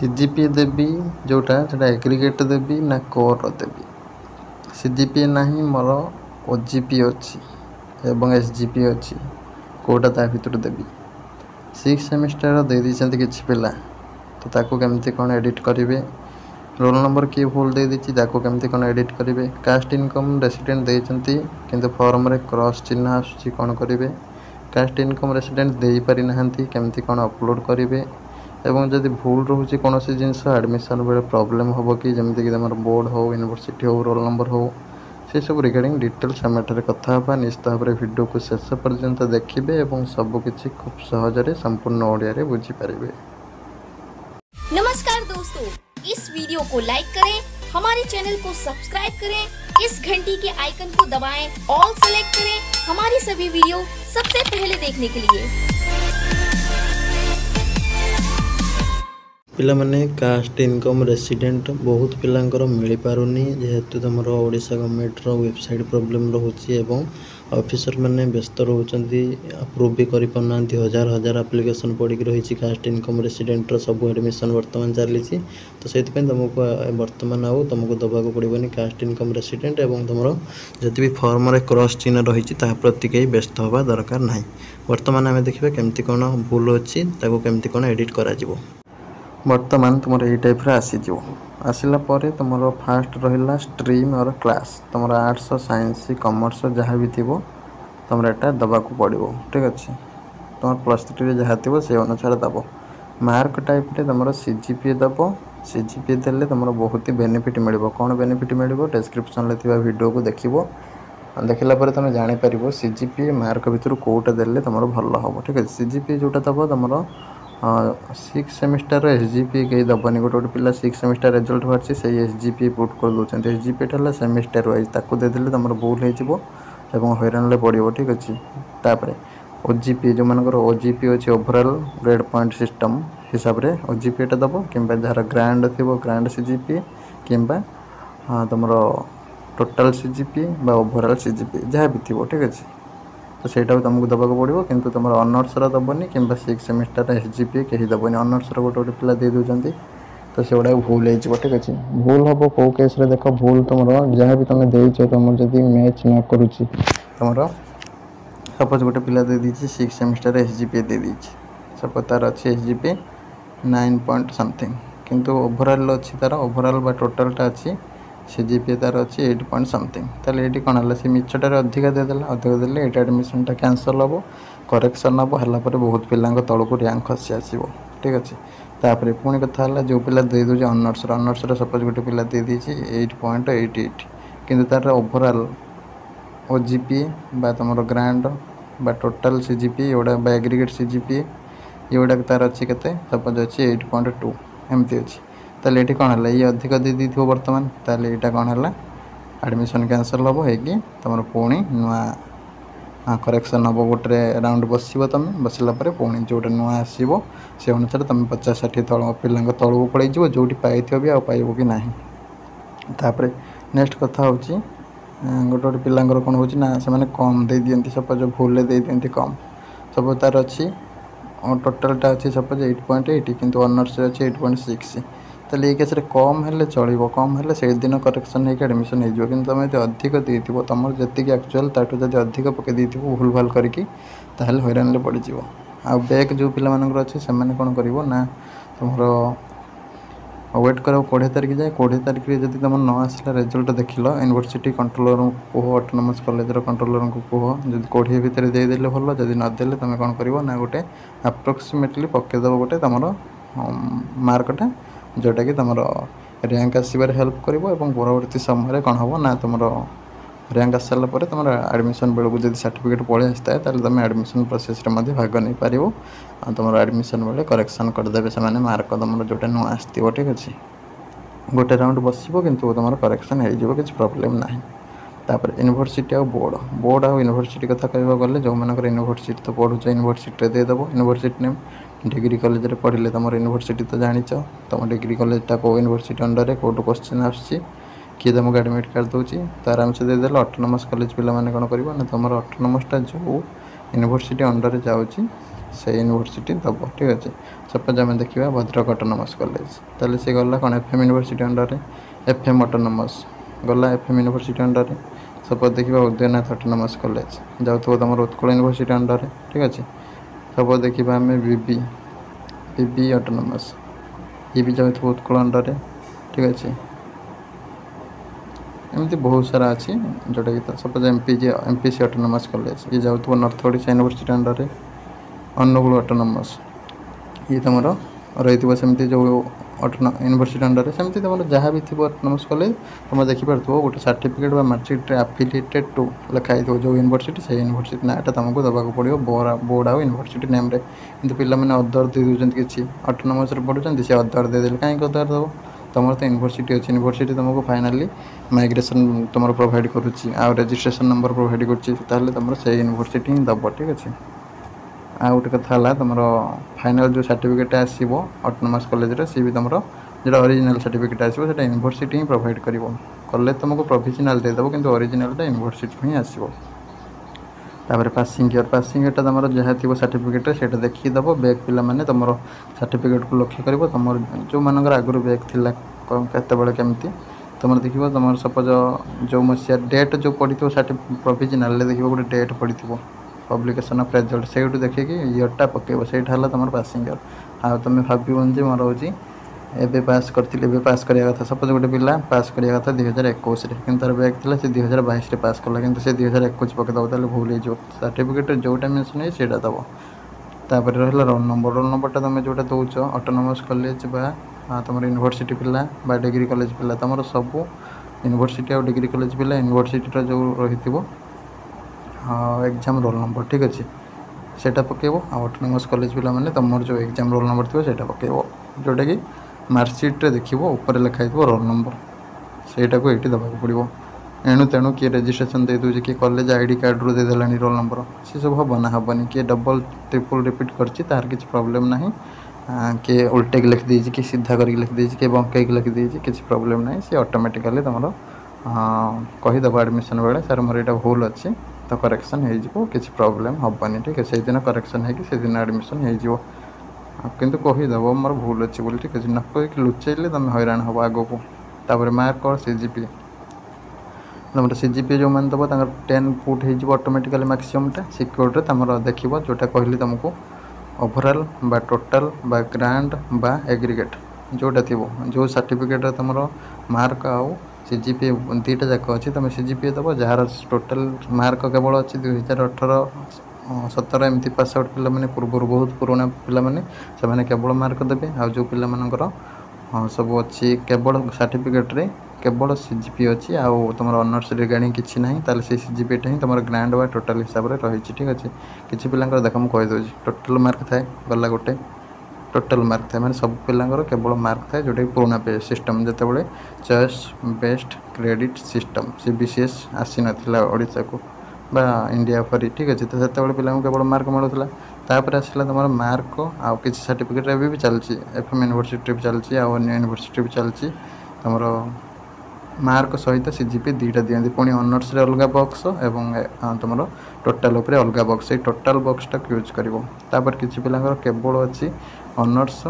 CGPA देवी जोटा सेटा aggregate देवी ना कोर देवी। सीजीपीए नहीं मोर ओजीपी अच्छी एवं एसजीपी अच्छी कोटा ता भर देवी। 6 सेमिस्टर दे दी किसी पिला तो ताको केमती कौन एडिट करेंगे। रोल नंबर किए भूल दे दी ताको केमती कौन एडिट करेंगे। कास्ट इनकम रेसिडेंट देती किंतु फॉर्म रे क्रॉस चिन्ह आसुची कौन करेंगे। कास्ट इनकम रेसिडेंट दे पारि नाहंती केमती कौन अपलोड करेंगे। एवं जदि भूल रोचे कौन सी जिनस एडमिशन बेले प्रॉब्लम हम कि जमीक बोर्ड हो यूनिवर्सिटी हो रोल नंबर हो से सब रिगार्डिंग डिटेल्स आम एठारे कथा होगा। निश्चित भाव में वीडियो को शेष पर्यंत देखिए और सबकि खूब सहजरे संपूर्ण ओडिया बुझीपारे। नमस्कार दोस्तों, इस वीडियो को लाइक करें, हमारे चैनल को सब्सक्राइब करें, इस घंटी के आइकन को दबाएं, ऑल सेलेक्ट करें हमारी सभी वीडियो सबसे पहले देखने के लिए। पिला माने कास्ट इनकम रेसिडेंट बहुत पिलांकर मिल पारुनी जेहेतु तुम ओडिशा गवर्नमेंट वेबसाइट प्रॉब्लम रोचे एवं ऑफिसर माने व्यस्त रोचंती अप्रूव भी करि पन्ना। हजार हजार एप्लिकेशन पड़ी रही कास्ट इनकम रेसिडेंट सब एडमिशन वर्तमान चली तो से तुमको वर्तमान आउ तुमको दबाक पड़ोनी कास्ट इनकम रेसिडेंट एवं तुम जदि भी फॉर्म रे क्रॉस चिन्ह रही प्रति कहीं व्यस्त हवा दरकार ना। वर्तमान आम देखा केमती कौन भूल अच्छी केमती कौन एडिट करा जिवो। वर्तमान तुम यही टाइप आसीज आसला तुम फास्ट रहा स्ट्रीम और क्लास तुम आर्ट्स साइंस कॉमर्स जहाँ भी थी तुम एटा दबाक पड़ो। ठीक अच्छे तुम +3 जहाँ थी से अनुसार दब। मार्क टाइप तुम सीजीपीए दब। सीजीपीए देले तुम बहुत ही बेनिफिट मिल। कौन बेनिफिट मिल डिस्क्रिप्शन में वीडियो को देखला तुम जापर सीजीपीए मार्क भितर कौटा देले तुम भल हम। ठीक है सीजीपीए जोटा दब तुम 6 सेमिस्टर एसजीपीए कहीं दबनी। गोटे गोटे पिला 6 सेमिस्टर रिजल्ट बाहर से एसजीपीए पुट कर दूसरे। एसजीपीए है सेमिस्टर वाइज ताकू देदेले तुम भूल हो हैरान पड़ो। ठीक अच्छे तापर ओजीपी जो मानकर ओजीपी अच्छे ओभरऑल ग्रेड पॉइंट सिस्टम हिसाब से ओजीपीटा दब कि जार ग्रांड थी ग्रांड सीजीपीए कि तुम टोटाल सीजीपीए ओभरऑल सीजीपीए जहाँ भी थी। ठीक अच्छे तो सहीटा तुमको दबाक पड़ो किंतु तुम ऑनर्स दबनी कि 6 सेमिस्टर एसजीपीए कहीं दबनी। ऑनर्स गोटे गोटे पिला दे दूसरी तो से गुड़ा भूल हो। ठीक अच्छे भूल हम कौ केस देख भूल तुम जहाँ भी तुम देच तुम जब मैच न करुच्ची तुम सपोज गोटे पिला दे दी 6 सेमिस्टर एसजीपीए दे दी सपोज तार अच्छे एसजीपीए 9 पॉइंट समथिंग किंतु ओभरऑल अच्छी तार ओभरऑल बा टोटालटा अच्छी सीजीपीए तार अच्छी 8 पॉइंट समथिंग ताले ये कौन है सी मिछटारे अधिका देदेला अधिक देले ये एडमिशनटा कैंसल हम करेक्शन हम है बहुत पिला तौक रैंक खसी आसो। ठीक अच्छे तापर पुणी कथा है जो पिला दे दूचे ऑनर्स सपोज गोटे पिला दे दी 8.88 किंतु तार ओभरऑल ओजीपीए बा तुम ग्रांड बा टोटाल सीजीपीए योड़ा बा एग्रीगेट सीजीपीए योड़ा तार अच्छी के सपोज अच्छी 8.2 एमती अच्छी ताले ये कौन है ये अधिक दे दी बर्तमान ताले यहाँ कौन है एडमिशन कैंसल हम हो तुम पुणी नुआ करेक्शन हम गोटे राउंड बस तुम बसला पुणी जोटा नुआ आसो से अनुसार तुम 50-60 तल पिला तौक पड़े जो पाई भी आ पाइब कि ना। तापर नेक्स्ट कथा हूँ गोटे गोटे पिला कौन हो से कम दे दिखती सपोज भूल दे दिखती कम सपोज तार अच्छी टोटालटा अच्छी सपोज 8.8 किंतु ऑनर्स अच्छी 8.6 ताले ये केस कम है चलो कम है से दिन करेक्शन होकर एडमिशन हो कि तुम यदि अधिक देव तुम जी एक्चुअल ताठू जब अधिक पकई दी भूल भाल करके हैरान पड़ज। आ बैक जो पिला अच्छे से कौन कर तुम वेट कर 20 तारीख जाए 20 तारीख जब तुम न आसला रिजल्ट देख लो यूनिवर्सिटी कंट्रोलर को कह ऑटोनोमस कॉलेज कंट्रोलर को कह जब 20 भितर देदेले भल जब नदेले तुम कौन कर गोटे अप्रोक्सीमेटली पकईदेव गोटे तुम मार्कटा जोटा कि तुम रैंक आसबार हेल्प कर परवर्ती समय कौन हम ना तुम रैंक आस सारा तुम एडमिशन बेलू जब सर्टिफिकेट पलि आसता है तुम एडमिशन प्रोसेस भाग नहीं पार तुम एडमिशन बेले करेक्शन करदे से मार्क तुम जोटा नुआ आसो। ठीक अच्छे गोटे राउंड बस किंतु तुम करेक्शन हो कि प्रॉब्लम ना। तापर यूनिवर्सिटी आ बोर्ड आ यूनिवर्सिटी कथा कह गले जो मानक यूनिवर्सिटी तो पढ़ुच यूनिवर्सिटी देदेव यूनिवर्सिटी नेम डिग्री कॉलेज रे पढ़ले तुम यूनिवर्सिटी तो जाच तुम डिग्री कॉलेजटा कौ यूनिवर्सिटी अंडर कौटू क्वेश्चन आसूँ किए तुमको एडमिट कार्ड दूसरी तो आराम से देदेल ऑटोनोमस कॉलेज पिला कौन कर तुम ऑटोनोमसटा जो यूनिवर्सिटी अंडर जाऊँगी से यूनिवर्सिटी दब। ठीक अच्छे सपोज आम देखा भद्रक ऑटोनोमस कॉलेज ताले से गला कौन FM university under FM autonomous गला एफएम यूनिवर्सिटी अंडर। सपोज देखा उदयनाथ ऑटोनोमस कॉलेज जाऊँ तुम उत्कल यूनिवर्सिटी अंडर। ठीक अच्छे सपोज देखा आम बीबी बीबी ऑटोनोमस ये भी जाऊँ उत्कल अंडर। ठीक अच्छे एमती बहुत सारा अच्छी जोटा कि सपोज एमपीसी ऑटोनोमस कॉलेज ये जाऊँ north Odisha university under. Anugul autonomous ये तुम रही सेमती जो यूनिवर्सिटी अंडर सेमती तुम जहाँ भी थी ऑटोनोमस कॉलेज तुम देखिपे गोटे सर्टिफिकेट मार्कशीट एफिलिएटेड टू लिखाई जो यूनिवर्सिटी से यूनिवर्सिटी नाटा तुमको देवाक पड़ो बोर्ड आउ यूनिवर्सिटी नेम रे। किंतु पिला माने अदर दे दूसरी किसी ऑटोनोमस पढ़ुं से अदर देदेले कहीं अदर दब तुम तो यूनिवर्सिटी अच्छी यूनिवर्सिटी तुमको फाइनाली माइग्रेशन तुम प्रोवाइड करुच्ची आ रजिस्ट्रेशन नंबर प्रोवाइड कर तुम से यूनिवर्सिटी ही दब। ठीक अच्छे आ गोटे कथा तुम फाइनाल जो सर्टिफिकेट आसो ऑटोनोमस कॉलेज सी भी तुम जो ओरिजिनल सर्टिफिकेट आसो यूनिवर्सिटी ही प्रोवाइड कर कॉलेज तुमको प्रोविजनल देदेव कि ओरिजिनल यूनिवर्सिटी ही आसो। तापर पासिंग ईयर तुम जहाँ थी सर्टिफिकेट से देखीदेव बैक पिला माने तुम सर्टिफिकेट को लक्ष्य कर तुम जो मानकर आगुरी बैक थिला केतबेले केमती तुम देख तुम सपोज जो मसीहा डेट जो पड़ी प्रोविजनल देख गोटे डेट पड़ी पब्लिकेशन ऑफ रिजल्ट से देखिए ईयरटा पकेब से तुम पासिंग ईयर आ तुम भावन जी मोर हूँ एवं पास करी पास करा कथा सपोज गोटे पिला पास करा कथा 2021 कि तार बैक थी से 2022 पास कला कि से 2021 पकईदेव ताले भूल हो सर्टिफिकेट जोटा मेंशन है सीटा दब। तापर रहा रोल नंबरटा तुम जोटा दौच ऑटोनोमस कॉलेज तुम यूनिवर्सिटी पिला डिग्री कॉलेज पिला तुम सब यूनिवर्सिटी और डिग्री कॉलेज पिला यूनिवर्सिटी जो रही एग्जाम रोल नंबर। ठीक अच्छे सेटा पकेब ऑटोनोमस कॉलेज पिला माने तुम जो एग्जाम रोल नंबर थी सेटा पकेब जोटा कि मार्कशीट देखिए ऊपर लिखाई रोल नंबर सेटा को ये देवाक पड़ो। एणु तेणु किए रजिस्ट्रेशन दे दूसरी किए कॉलेज आईडी कार्ड रू देदेला रोल नंबर सी सब हम ना हेनी किए डबल ट्रिपल रिपीट करछि तार किसी प्रॉब्लम ना किए उल्टे लिख दीजिए कि सीधा करके लिख दीजिए कि बंकई लिख दीजिए किसी प्रॉब्लम ना सी ऑटोमेटिकली तुम कहीदेव एडमिशन बेले सर मोर यहाँ भूल अच्छी तो करेक्शन हो किसी प्रॉब्लम हेनी। ठीक है से दिन करेक्शन होगी एडमिशन हो किंतु कहीदेव मोर भूल अच्छी बोली। ठीक अच्छे न कही लुचेले तुम हैरान हम आग को। तापर मार्क और सीजीपी तुम सीजीपी जो मैंने दब 10 पुट हो ऑटोमेटिकली मैक्सिममटा सिक्योर्ड तुम देख जोटा कहली तुमको ओवरऑल बा टोटल बा ग्रांड बा एग्रीगेट जोटा थी जो सर्टिफिकेट तुम मार्क आउ सीजीपी दुईटा जाक अच्छी तुम सीजीपी दब जार टोटाल मार्क केवल अच्छी 2018-17 एमती पास आउट पिला माने पूर्व बहुत पुराना पिला माने से केवल मार्क देवे आ जो पिला मानकर सब अच्छी केवल सर्टिफिकेट रे केवल सीजीपी अच्छी आउ तुम ऑनर्स रिगार्डिंग किसी ना ताले से सीजीपीटा ही तुम ग्रांड बा टोटाल हिसाब से रही। ठीक अच्छे किसी पिला देख मुझे कहीदे टोटाल मार्क थाए गला गोटे टोटाल मार्क थाए मैंने सब पिलांकर केवल मार्क थाए जोटा पुराना पे सिस्टम जिते choice best credit system CBCS आसी नाला ओडिशा को बा इंडिया फरी। ठीक अच्छे तो से पिला केवल मार्क मिलूला तापर आसला तुम मार्क आउ किसी सर्टिफिकेट भी चलती एफएम यूनिवर्सिटी भी चलती आउ अन्य यूनिवर्सिटी भी चलती तुम मार्क सहित सीजीपी दुईटा दिखती पुणी ऑनर्स रे अलग बॉक्स एवं तुम टोटाल उपर अलग बॉक्स टोटाल बॉक्सटा यूज कर किसी पिला केवल अच्छी ऑनर्स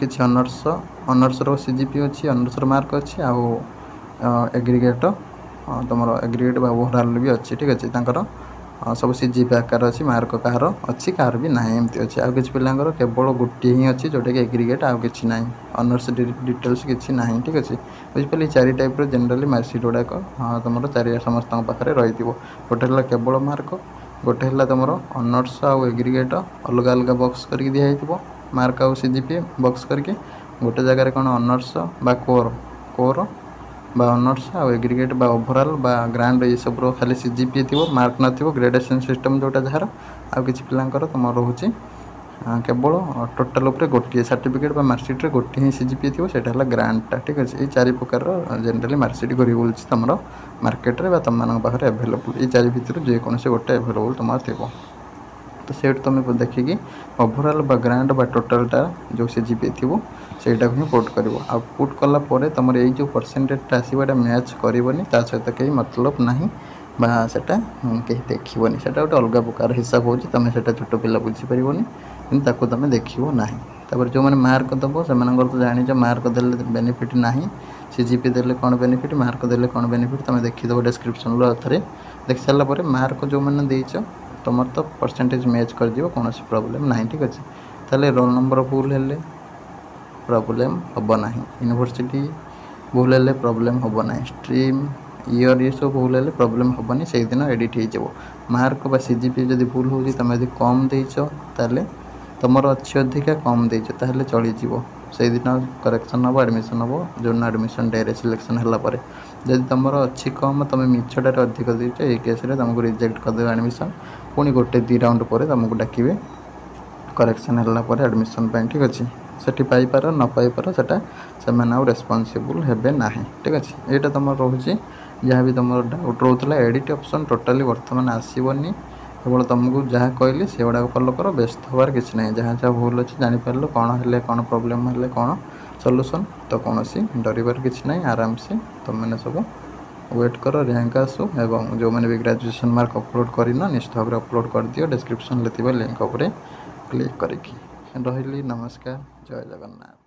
किसी ऑनर्स रो सीजीपी अच्छी ऑनर्स मार्क अच्छी आउ एग्रीगेट तुम एग्रीगेट ओवरऑल भी अच्छी। ठीक अच्छे सब सीजीपी आकार अच्छी मार्क कहार अच्छी कहार भी ना एमती अच्छी आउ किसी पिलांकर केवल गोटे ही अच्छी जोटा कि एग्रीगेट आउ किसी ना ऑनर्स डिटेल्स किसी ना। ठीक अच्छे बुझिपारे 4 टाइप जनरली मार्कशीट गुड़ाक तुम 4 समस्त पाखे रही गोटे है केवल मार्क गोटे है तुम ऑनर्स आउ एग्रीगेट अलग अलग बॉक्स करके दिखाई मार्क आउ सीजीपी बॉक्स करके गोटे जगह कौन ऑनर्स बा कोर बा ऑनर्स आउ एग्रीगेट बा ओवरऑल बा ग्रांड ये सब खाली सीजीपी थी मार्क न ग्रेडेशन सिस्टम जोटा जार आउ किसी पिलांकर तुम रोचे केवल टोटाल उपर गोटे सर्टिफिकेट बा मार्कशीट रे गोटे ही सीजीपी थी सेटा है ग्रांडटा। ठीक अच्छे ये 4 प्रकार जनरली मार्कशीट घूरी बुलूँ तुम मार्केट रे बा तुम मान पाखे एभेलेबल ये 4 भितर जेकोसी गोटे एभेलेबल तुम थी तो से तुम देखिकी ओवरऑल बा ग्रांड बा टोटालटा जो सीजीपी थी सेटा ही पुट कर पुट कला तुम ये जो परसेंटेजटा आसो मैच करनी सहित कहीं मतलब ना बा सेटा कहीं देखिबनी सेटा गोटे अलग प्रकार हिसाब हो तुम से छोट पिला बुझीपर कि ताको तुम देखो ना। तापर जो मैंने मार्क दब से तो जान मार्क देले बेनिफिट ना सीजीपी देले कौन बेनिफिट मार्क देले कौन बेनिफिट तुम देखीद डिस्क्रिप्शन थे देख सारापर मार्क जो मैंने देच तुम तो परसेंटेज मैच कर कौन प्रॉब्लम ना। ठीक अच्छे ताले रोल नंबर भूल है प्रॉब्लम हम ना। यूनिवर्सिटी भूल है प्रॉब्लम हम ना। स्ट्रीम ईयर ये सब भूल है प्रॉब्लम हेनी से दिन एडिट हो। मार्क बा सीजीपी जब भूल हो तुम यदि कम देच ताले तुम अच्छी अधिका कम देच ताले चलीज से दिन करेक्शन हम एडमिशन हम जो एडमिशन डे सिलेक्शन है। जदि तुम अच्छी कम तुम मिछटार अधिक देच ये केस तुमको रिजेक्ट करदे एडमिशन पुणी गोटे 2 राउंड पर तुमको डाकिबे करेक्शन है एडमिशन। ठीक अच्छे सेठी पाइपार न पाइपार सेटा से रेस्पॉन्सिबल हेबे ना। ठीक अच्छे यहाँ तुम रोचे जहाँ भी तुम डाउट रोला एडिट ऑप्शन टोटाली बर्तमान आसबनी केवल तुमको जहाँ कहली से गुड़ा फॉलो कर व्यस्त हबार किसी ना। जहाँ जहाँ भूल अच्छे जापर कौन है कौन प्रोब्लेम है कौन सॉल्यूशन तो कौन डरबार किसी ना। आराम से तुम मैंने सब वेट कर रैंक आसू एवं जो मैंने भी ग्रेजुएशन मार्क अपलोड करना निश्चित भाव अपलोड कर दियो डिस्क्रिप्शन लिंक उपर क्लिक करी। रही नमस्कार जय जगन्नाथ।